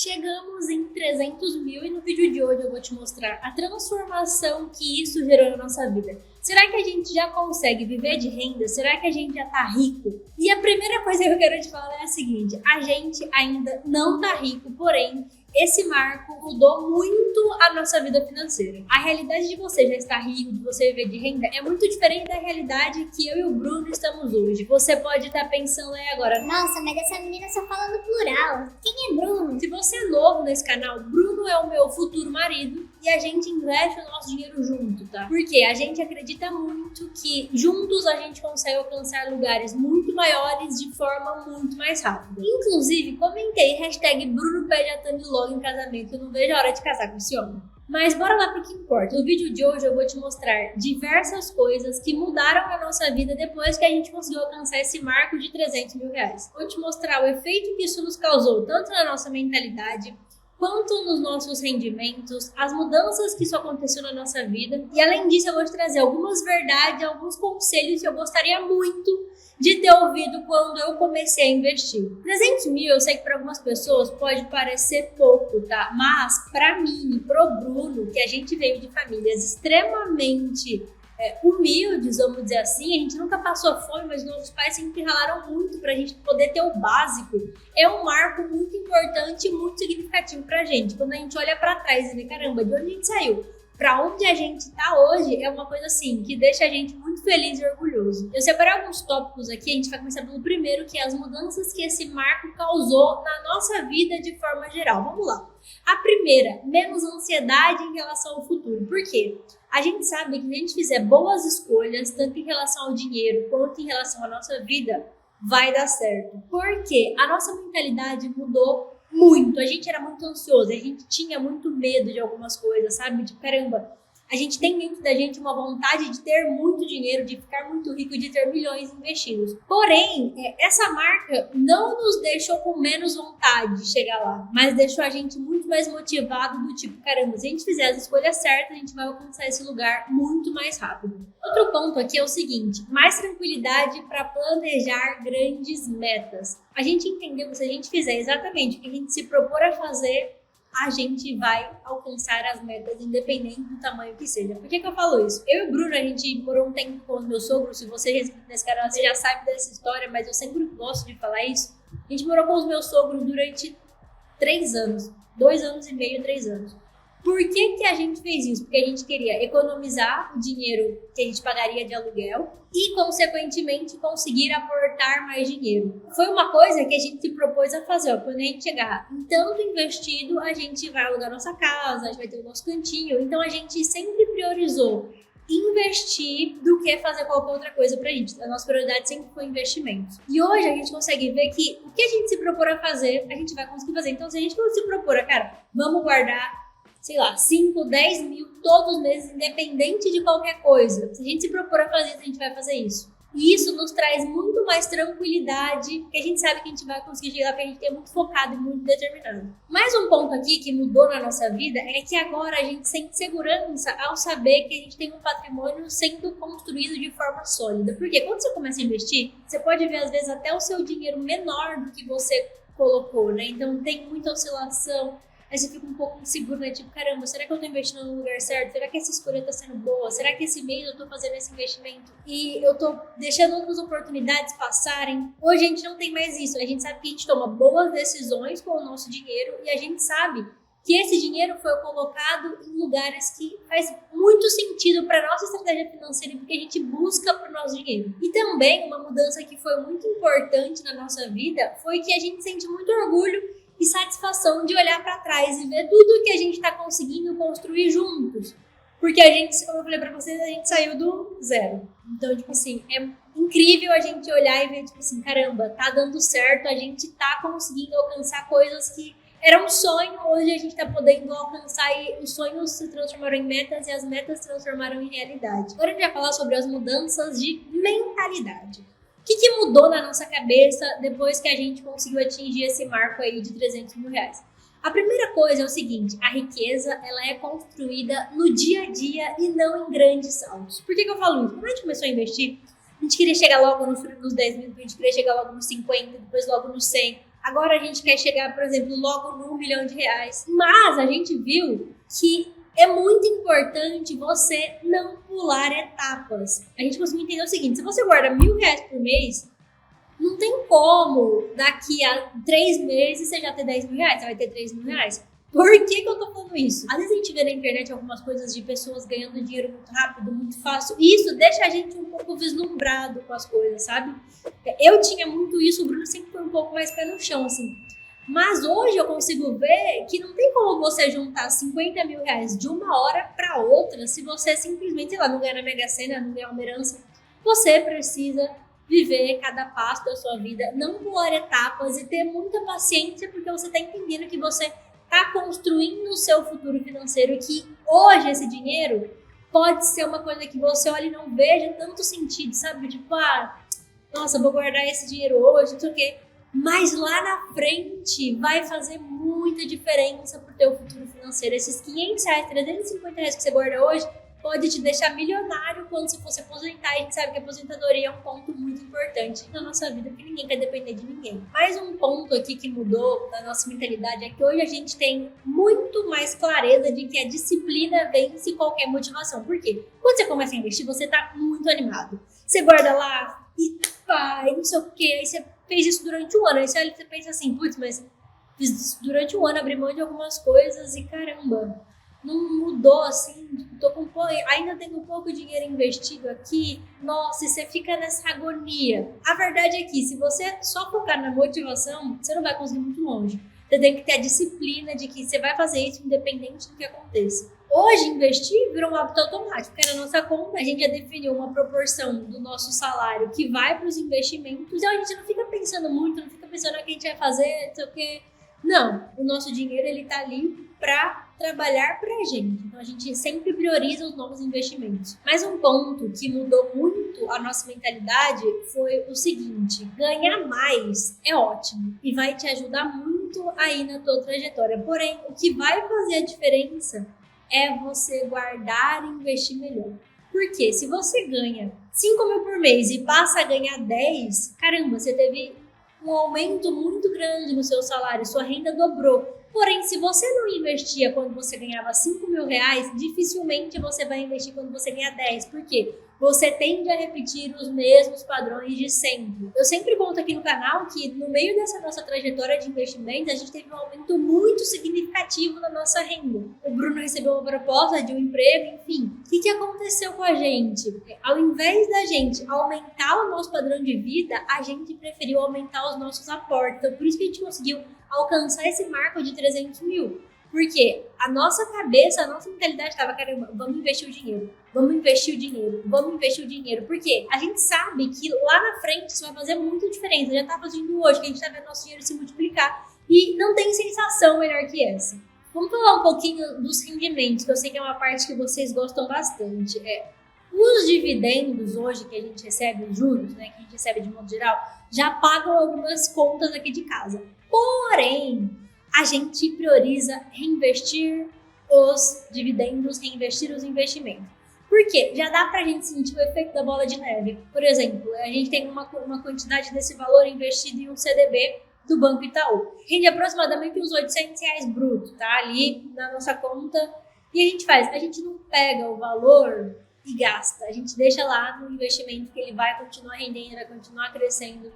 Chegamos em 300 mil e no vídeo de hoje eu vou te mostrar a transformação que isso gerou na nossa vida. Será que a gente já consegue viver de renda? Será que a gente já tá rico? E a primeira coisa que eu quero te falar é a seguinte: a gente ainda não tá rico, porém esse marco mudou muito a nossa vida financeira. A realidade de você já estar rico, de você viver de renda, é muito diferente da realidade que eu e o Bruno estamos hoje. Você pode estar pensando aí agora: nossa, mas essa menina só fala no plural. Quem é Bruno? se você é novo nesse canal, Bruno é o meu futuro marido e a gente investe o nosso dinheiro junto, tá? Porque a gente acredita muito que juntos a gente consegue alcançar lugares muito maiores de forma muito mais rápida. Inclusive, comentei hashtag Bruno pede a Tami logo em casamento. Eu não vejo a hora de casar com esse homem. Mas bora lá pro que importa. No vídeo de hoje eu vou te mostrar diversas coisas que mudaram a nossa vida depois que a gente conseguiu alcançar esse marco de 300 mil reais. Vou te mostrar o efeito que isso nos causou, tanto na nossa mentalidade, quanto nos nossos rendimentos, as mudanças que isso aconteceu na nossa vida. E além disso, eu vou te trazer algumas verdades, alguns conselhos que eu gostaria muito de ter ouvido quando eu comecei a investir. 300 mil, eu sei que para algumas pessoas pode parecer pouco, tá? Mas para mim e pro Bruno, que a gente veio de famílias extremamente humildes, vamos dizer assim, a gente nunca passou fome, mas nossos pais sempre ralaram muito pra gente poder ter o básico. É um marco muito importante e muito significativo pra gente. Quando a gente olha pra trás e vê, caramba, de onde a gente saiu? Pra onde a gente tá hoje, é uma coisa assim, que deixa a gente muito feliz e orgulhoso. Eu separei alguns tópicos aqui, a gente vai começar pelo primeiro, que é as mudanças que esse marco causou na nossa vida de forma geral. Vamos lá. A primeira, menos ansiedade em relação ao futuro. Por quê? A gente sabe que se a gente fizer boas escolhas, tanto em relação ao dinheiro quanto em relação à nossa vida, vai dar certo. Porque a nossa mentalidade mudou muito. A gente era muito ansioso, a gente tinha muito medo de algumas coisas, sabe? De caramba, a gente tem dentro da gente uma vontade de ter muito dinheiro, de ficar muito rico, de ter milhões investidos. Porém, essa marca não nos deixou com menos vontade de chegar lá, mas deixou a gente muito mais motivado do tipo, caramba, se a gente fizer as escolhas certas, a gente vai alcançar esse lugar muito mais rápido. Outro ponto aqui é o seguinte: mais tranquilidade para planejar grandes metas. A gente entendeu que se a gente fizer exatamente o que a gente se propor a fazer, a gente vai alcançar as metas, independente do tamanho que seja. Por que eu falo isso? Eu e o Bruno, a gente morou um tempo com os meus sogros. Se você é inscrito nesse canal, você já sabe dessa história, mas eu sempre gosto de falar isso. A gente morou com os meus sogros durante 3 anos. 2 anos e meio, 3 anos. Por que a gente fez isso? Porque a gente queria economizar o dinheiro que a gente pagaria de aluguel e, consequentemente, conseguir aportar mais dinheiro. Foi uma coisa que a gente se propôs a fazer. Quando a gente chegar em tanto investido, a gente vai alugar nossa casa, a gente vai ter o nosso cantinho. Então, a gente sempre priorizou investir do que fazer qualquer outra coisa pra gente. A nossa prioridade sempre foi investimento. E hoje a gente consegue ver que o que a gente se propor a fazer, a gente vai conseguir fazer. Então, se a gente não se propor a, cara, vamos guardar, sei lá, 5, 10 mil todos os meses, independente de qualquer coisa. Se a gente se propor a fazer isso, a gente vai fazer isso. E isso nos traz muito mais tranquilidade, porque a gente sabe que a gente vai conseguir chegar, porque a gente é muito focado e muito determinado. Mais um ponto aqui que mudou na nossa vida é que agora a gente sente segurança ao saber que a gente tem um patrimônio sendo construído de forma sólida. Porque quando você começa a investir, você pode ver às vezes até o seu dinheiro menor do que você colocou, né? Então tem muita oscilação. Aí você fica um pouco inseguro, né? Tipo, caramba, será que eu tô investindo no lugar certo? Será que essa escolha tá sendo boa? Será que esse mês eu tô fazendo esse investimento e eu tô deixando outras oportunidades passarem? Hoje a gente não tem mais isso. A gente sabe que a gente toma boas decisões com o nosso dinheiro e a gente sabe que esse dinheiro foi colocado em lugares que faz muito sentido para nossa estratégia financeira, porque a gente busca pro nosso dinheiro. E também uma mudança que foi muito importante na nossa vida foi que a gente sente muito orgulho e satisfação de olhar para trás e ver tudo que a gente está conseguindo construir juntos. Porque a gente, como eu falei para vocês, a gente saiu do zero. Então, tipo assim, é incrível a gente olhar e ver, tipo assim, caramba, tá dando certo, a gente tá conseguindo alcançar coisas que eram um sonho, hoje a gente tá podendo alcançar e os sonhos se transformaram em metas e as metas se transformaram em realidade. Agora a gente vai falar sobre as mudanças de mentalidade. O que mudou na nossa cabeça depois que a gente conseguiu atingir esse marco aí de 300 mil reais? A primeira coisa é o seguinte: a riqueza ela é construída no dia a dia e não em grandes saltos. Por que eu falo isso? Quando a gente começou a investir, a gente queria chegar logo nos 10 mil, a gente queria chegar logo nos 50, depois logo nos 100. Agora a gente quer chegar, por exemplo, logo no R$1 milhão. Mas a gente viu que é muito importante você não pular etapas. A gente conseguiu entender o seguinte: se você guarda R$1.000 por mês, não tem como daqui a 3 meses você já ter R$10.000, você vai ter R$3.000. Por que eu tô falando isso? Às vezes a gente vê na internet algumas coisas de pessoas ganhando dinheiro muito rápido, muito fácil. E isso deixa a gente um pouco vislumbrado com as coisas, sabe? Eu tinha muito isso, o Bruno sempre foi um pouco mais pé no chão, assim. Mas hoje eu consigo ver que não tem como você juntar R$50 mil de uma hora para outra se você simplesmente, sei lá, não ganha na Mega Sena, não ganha uma herança. Você precisa viver cada passo da sua vida, não pular etapas e ter muita paciência, porque você está entendendo que você está construindo o seu futuro financeiro e que hoje esse dinheiro pode ser uma coisa que você olha e não veja tanto sentido, sabe? Tipo, nossa, vou guardar esse dinheiro hoje, não sei o quê. Mas lá na frente vai fazer muita diferença pro teu futuro financeiro. Esses R$500, R$350 que você guarda hoje pode te deixar milionário quando você for se aposentar. E a gente sabe que a aposentadoria é um ponto muito importante na nossa vida, porque ninguém quer depender de ninguém. Mais um ponto aqui que mudou na nossa mentalidade é que hoje a gente tem muito mais clareza de que a disciplina vence qualquer motivação. Por quê? Quando você começa a investir, você tá muito animado. Você guarda lá e não sei o quê, aí você fez isso durante um ano, aí você pensa assim, putz, mas fiz isso durante um ano, abri mão de algumas coisas e caramba, não mudou assim, ainda tenho um pouco de dinheiro investido aqui, nossa, e você fica nessa agonia. A verdade é que se você só focar na motivação, você não vai conseguir muito longe. Você tem que ter a disciplina de que você vai fazer isso independente do que aconteça. Hoje, investir virou um hábito automático, porque na nossa conta a gente já definiu uma proporção do nosso salário que vai para os investimentos, então a gente não fica pensando muito, não fica pensando o que a gente vai fazer, não sei o quê. Não, o nosso dinheiro ele tá ali para trabalhar para a gente. Então a gente sempre prioriza os novos investimentos. Mas um ponto que mudou muito a nossa mentalidade foi o seguinte: ganhar mais é ótimo e vai te ajudar muito aí na tua trajetória. Porém, o que vai fazer a diferença é você guardar e investir melhor. Porque se você ganha 5 mil por mês e passa a ganhar 10, caramba, você teve um aumento muito grande no seu salário, sua renda dobrou. Porém, se você não investia quando você ganhava R$5 mil, dificilmente você vai investir quando você ganha 10. Por quê? Você tende a repetir os mesmos padrões de sempre. Eu sempre conto aqui no canal que no meio dessa nossa trajetória de investimento, a gente teve um aumento muito significativo na nossa renda. O Bruno recebeu uma proposta de um emprego, enfim. O que aconteceu com a gente? Ao invés da gente aumentar o nosso padrão de vida, a gente preferiu aumentar os nossos aportes. Então, por isso que a gente conseguiu alcançar esse marco de 300 mil. Porque a nossa cabeça, a nossa mentalidade estava, caramba, vamos investir o dinheiro, vamos investir o dinheiro, vamos investir o dinheiro. Porque a gente sabe que lá na frente isso vai fazer muita diferença. Já tá fazendo hoje, que a gente tá vendo nosso dinheiro se multiplicar. E não tem sensação melhor que essa. Vamos falar um pouquinho dos rendimentos, que eu sei que é uma parte que vocês gostam bastante. Os dividendos hoje que a gente recebe, os juros, né, que a gente recebe de modo geral, já pagam algumas contas aqui de casa. Porém, a gente prioriza reinvestir os dividendos, reinvestir os investimentos. Por quê? Já dá pra gente sentir o efeito da bola de neve. Por exemplo, a gente tem uma quantidade desse valor investido em um CDB do Banco Itaú. Rende aproximadamente uns R$800 bruto, tá? Ali na nossa conta. E a gente não pega o valor e gasta. A gente deixa lá no investimento que ele vai continuar rendendo, vai continuar crescendo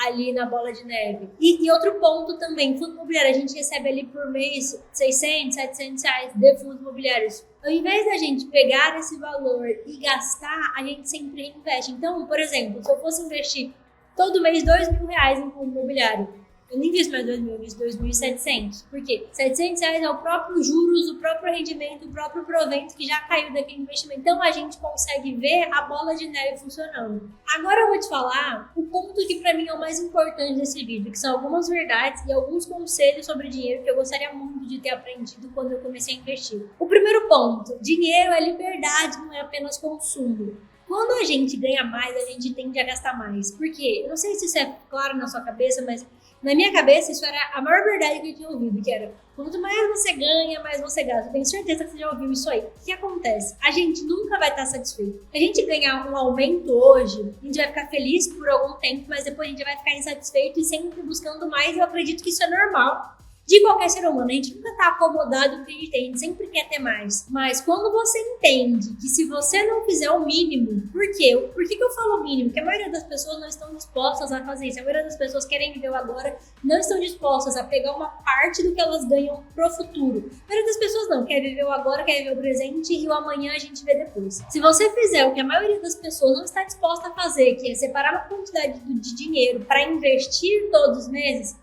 ali na bola de neve. E outro ponto também, fundo imobiliário, a gente recebe ali por mês R$600, R$700 de fundos imobiliários. Ao invés da gente pegar esse valor e gastar, a gente sempre reinveste. Então, por exemplo, se eu fosse investir todo mês R$2 mil em fundo imobiliário, eu nem invisto mais 2 mil, eu invisto 2.700. Por quê? R$700 é o próprio juros, o próprio rendimento, o próprio provento que já caiu daquele investimento. Então a gente consegue ver a bola de neve funcionando. Agora eu vou te falar o ponto que pra mim é o mais importante desse vídeo, que são algumas verdades e alguns conselhos sobre dinheiro que eu gostaria muito de ter aprendido quando eu comecei a investir. O primeiro ponto: dinheiro é liberdade, não é apenas consumo. Quando a gente ganha mais, a gente tende a gastar mais. Por quê? Eu não sei se isso é claro na sua cabeça, mas Na minha cabeça, isso era a maior verdade que eu tinha ouvido, que era, quanto mais você ganha, mais você gasta. Eu tenho certeza que você já ouviu isso aí. O que acontece? A gente nunca vai estar satisfeito. A gente ganhar um aumento hoje, a gente vai ficar feliz por algum tempo, mas depois a gente vai ficar insatisfeito e sempre buscando mais. Eu acredito que isso é normal de qualquer ser humano. A gente nunca está acomodado com o que a gente tem, a gente sempre quer ter mais. Mas quando você entende que se você não fizer o mínimo, por quê? Por que eu falo o mínimo? Porque a maioria das pessoas não estão dispostas a fazer isso. A maioria das pessoas querem viver o agora, não estão dispostas a pegar uma parte do que elas ganham pro futuro. A maioria das pessoas não, quer viver o agora, quer viver o presente e o amanhã a gente vê depois. Se você fizer o que a maioria das pessoas não está disposta a fazer, que é separar uma quantidade de dinheiro para investir todos os meses,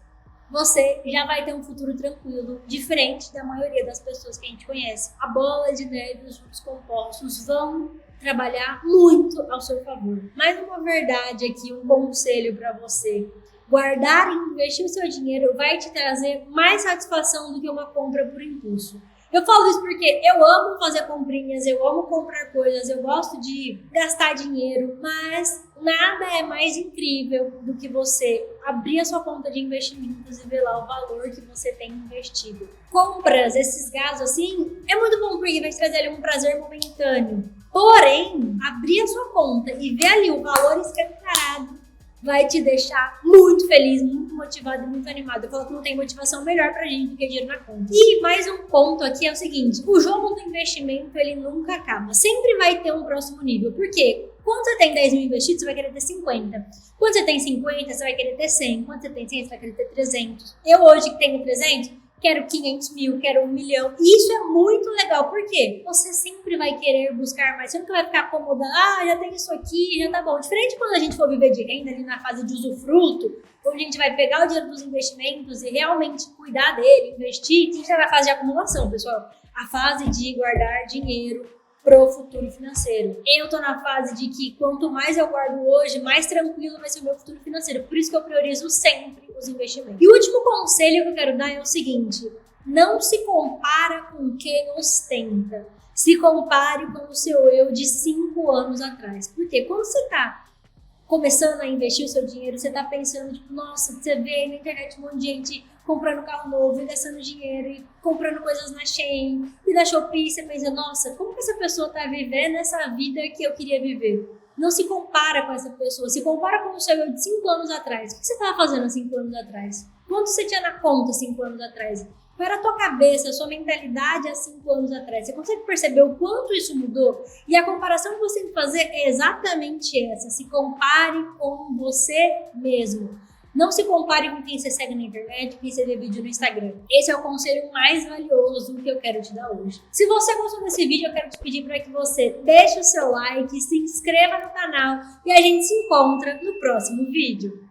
você já vai ter um futuro tranquilo, diferente da maioria das pessoas que a gente conhece. A bola de neve, os juros compostos vão trabalhar muito ao seu favor. Mais uma verdade aqui, um conselho para você. Guardar e investir o seu dinheiro vai te trazer mais satisfação do que uma compra por impulso. Eu falo isso porque eu amo fazer comprinhas, eu amo comprar coisas, eu gosto de gastar dinheiro, mas nada é mais incrível do que você abrir a sua conta de investimentos e ver lá o valor que você tem investido. Compras, esses gastos assim, é muito bom porque vai te trazer ali um prazer momentâneo. Porém, abrir a sua conta e ver ali o valor escancarado vai te deixar muito feliz, muito motivado e muito animado. Eu falo que não tem motivação melhor pra gente do que dinheiro na conta. E mais um ponto aqui é o seguinte, o jogo do investimento, ele nunca acaba. Sempre vai ter um próximo nível. Por quê? Quando você tem 10 mil investidos, você vai querer ter 50. Quando você tem 50, você vai querer ter 100. Quando você tem 100, você vai querer ter 300. Eu hoje que tenho 300, quero 500 mil, quero 1 milhão. E isso é muito legal. Por quê? Você sempre vai querer buscar mais. Você nunca vai ficar acomodando. Já tem isso aqui, já tá bom. Diferente quando a gente for viver de renda ali na fase de usufruto, onde a gente vai pegar o dinheiro dos investimentos e realmente cuidar dele, investir. A gente tá na fase de acumulação, pessoal. A fase de guardar dinheiro pro futuro financeiro. Eu tô na fase de que quanto mais eu guardo hoje, mais tranquilo vai ser o meu futuro financeiro. Por isso que eu priorizo sempre os investimentos. E o último conselho que eu quero dar é o seguinte: não se compara com quem ostenta. Se compare com o seu eu de 5 anos atrás. Porque quando você tá começando a investir o seu dinheiro, você tá pensando, tipo, nossa, você vê na internet um monte de gente comprando carro novo e gastando dinheiro e comprando coisas na Shein e na Shopee, você pensa, nossa, como que essa pessoa tá vivendo essa vida que eu queria viver? Não se compara com essa pessoa, se compara com o seu eu de 5 anos atrás. O que você estava fazendo há 5 anos atrás? Quanto você tinha na conta 5 anos atrás? Qual era a tua cabeça, a sua mentalidade há 5 anos atrás? Você consegue perceber o quanto isso mudou? E a comparação que você tem que fazer é exatamente essa. Se compare com você mesmo. Não se compare com quem você segue na internet, quem você vê vídeo no Instagram. Esse é o conselho mais valioso que eu quero te dar hoje. Se você gostou desse vídeo, eu quero te pedir para que você deixe o seu like, se inscreva no canal e a gente se encontra no próximo vídeo.